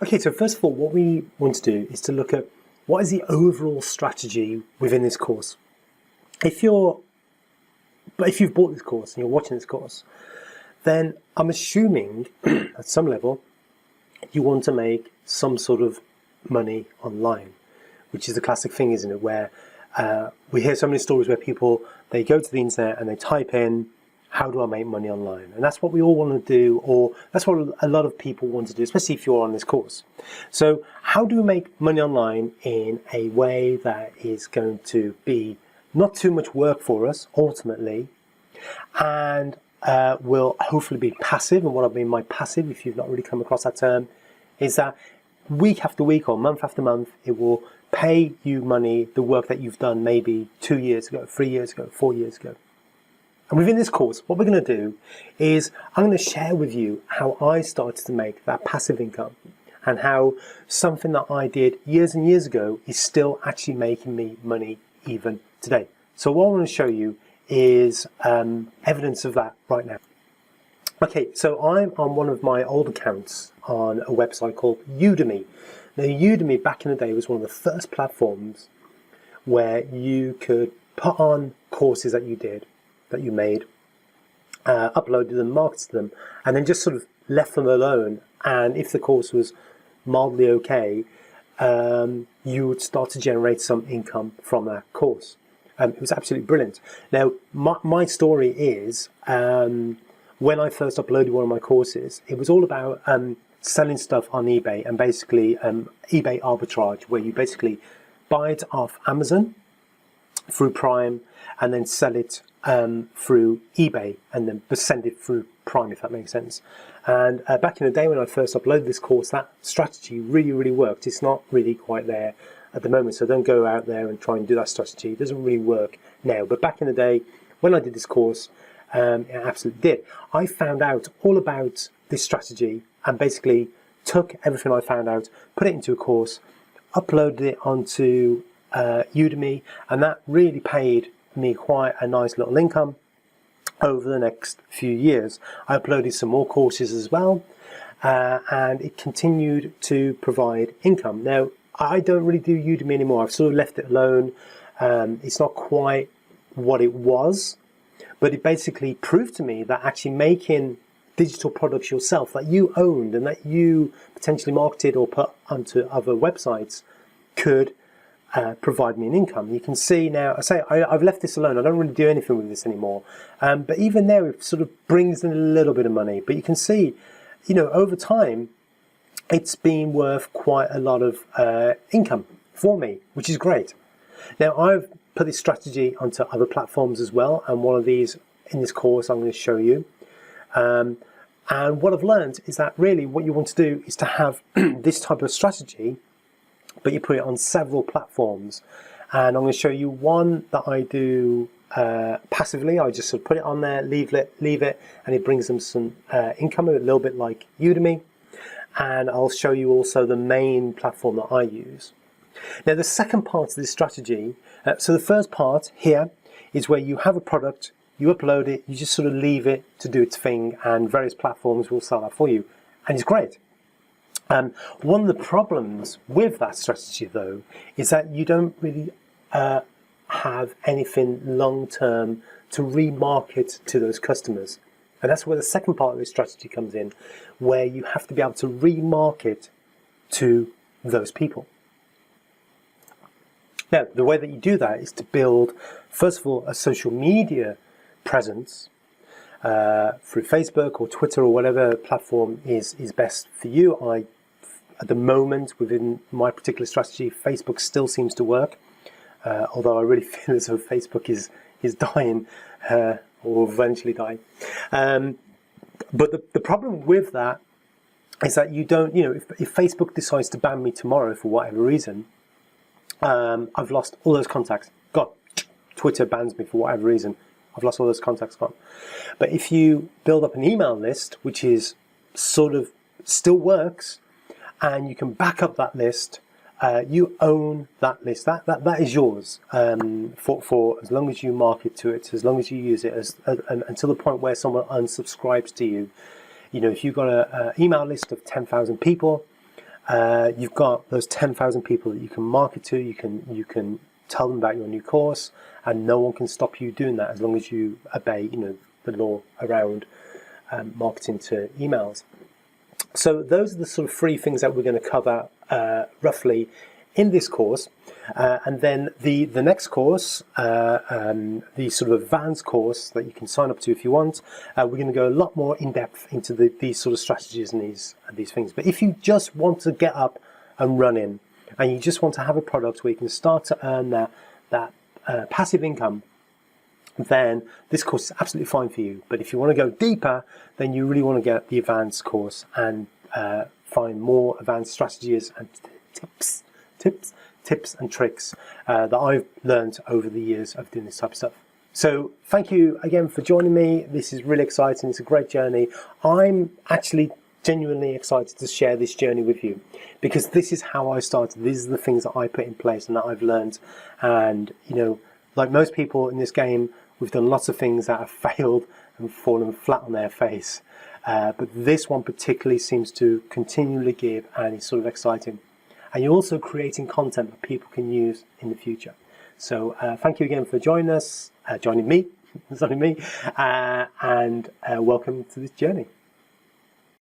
Okay, so first of all, what we want to do is to look at what is the overall strategy within this course. If you've bought this course and you're watching this course, then I'm assuming at some level you want to make some sort of money online, which is the classic thing, isn't it? Where we hear so many stories where people, they go to the internet and they type in, how do I make money online? And that's what we all want to do, or that's what a lot of people want to do, especially if you're on this course. So how do we make money online in a way that is going to be not too much work for us ultimately, and will hopefully be passive? And what I mean by passive, if you've not really come across that term, is that week after week or month after month, it will pay you money, the work that you've done maybe 2 years ago, 3 years ago, 4 years ago. And within this course, what we're going to do is I'm going to share with you how I started to make that passive income, and how something that I did years and years ago is still actually making me money even today. So what I want to show you is evidence of that right now. Okay, so I'm on one of my old accounts on a website called Udemy. Now, Udemy back in the day was one of the first platforms where you could put on courses that you made, uploaded them, marketed them, and then just sort of left them alone. And if the course was mildly okay, you would start to generate some income from that course. It was absolutely brilliant. Now, my story is, when I first uploaded one of my courses, it was all about selling stuff on eBay, and basically eBay arbitrage, where you basically buy it off Amazon through Prime and then sell it through eBay and then send it through Prime, if that makes sense. And back in the day when I first uploaded this course, that strategy really, really worked. It's not really quite there at the moment, so don't go out there and try and do that strategy. It doesn't really work now. But back in the day when I did this course, it absolutely did. I found out all about this strategy and basically took everything I found out, put it into a course, uploaded it onto Udemy, and that really paid me quite a nice little income over the next few years. I uploaded some more courses as well, and it continued to provide income. Now, I don't really do Udemy anymore. I've sort of left it alone. It's not quite what it was, but it basically proved to me that actually making digital products yourself that you owned and that you potentially marketed or put onto other websites could provide me an income. You can see now, I've left this alone. I don't really do anything with this anymore. But even there, it sort of brings in a little bit of money. But you can see, over time, it's been worth quite a lot of income for me, which is great. Now, I've put this strategy onto other platforms as well, and one of these in this course I'm going to show you. And what I've learned is that really what you want to do is to have this type of strategy, but you put it on several platforms. And I'm going to show you one that I do passively. I just sort of put it on there, leave it, and it brings them some income, a little bit like Udemy. And I'll show you also the main platform that I use. Now, the second part of this strategy, so the first part here is where you have a product, you upload it, you just sort of leave it to do its thing, and various platforms will sell that for you. And it's great. One of the problems with that strategy, though, is that you don't really have anything long-term to remarket to those customers. And that's where the second part of this strategy comes in, where you have to be able to remarket to those people. Now, the way that you do that is to build, first of all, a social media presence through Facebook or Twitter or whatever platform is best for you. At the moment, within my particular strategy, Facebook still seems to work, although I really feel as though Facebook is dying or eventually dying. But the problem with that is that you don't, if Facebook decides to ban me tomorrow for whatever reason, I've lost all those contacts. God, Twitter bans me for whatever reason. I've lost all those contacts gone. But if you build up an email list, which is sort of still works, and you can back up that list, you own that list. That is yours for as long as you market to it, as long as you use it, until the point where someone unsubscribes to you. If you've got an email list of 10,000 people, you've got those 10,000 people that you can market to. You can tell them about your new course, and no one can stop you doing that as long as you obey, the law around marketing to emails. So those are the sort of three things that we're going to cover roughly in this course. And then the next course, the sort of advanced course that you can sign up to if you want, we're going to go a lot more in depth into these sort of strategies and these things. But if you just want to get up and running, and you just want to have a product where you can start to earn that passive income, then this course is absolutely fine for you. But if you want to go deeper, then you really want to get the advanced course and find more advanced strategies and tips and tricks that I've learned over the years of doing this type of stuff. So thank you again for joining me. This is really exciting. It's a great journey. I'm actually genuinely excited to share this journey with you, because this is how I started. These are the things that I put in place and that I've learned. And like most people in this game, we've done lots of things that have failed and fallen flat on their face. But this one particularly seems to continually give, and it's sort of exciting. And you're also creating content that people can use in the future. So thank you again for joining me, and welcome to this journey.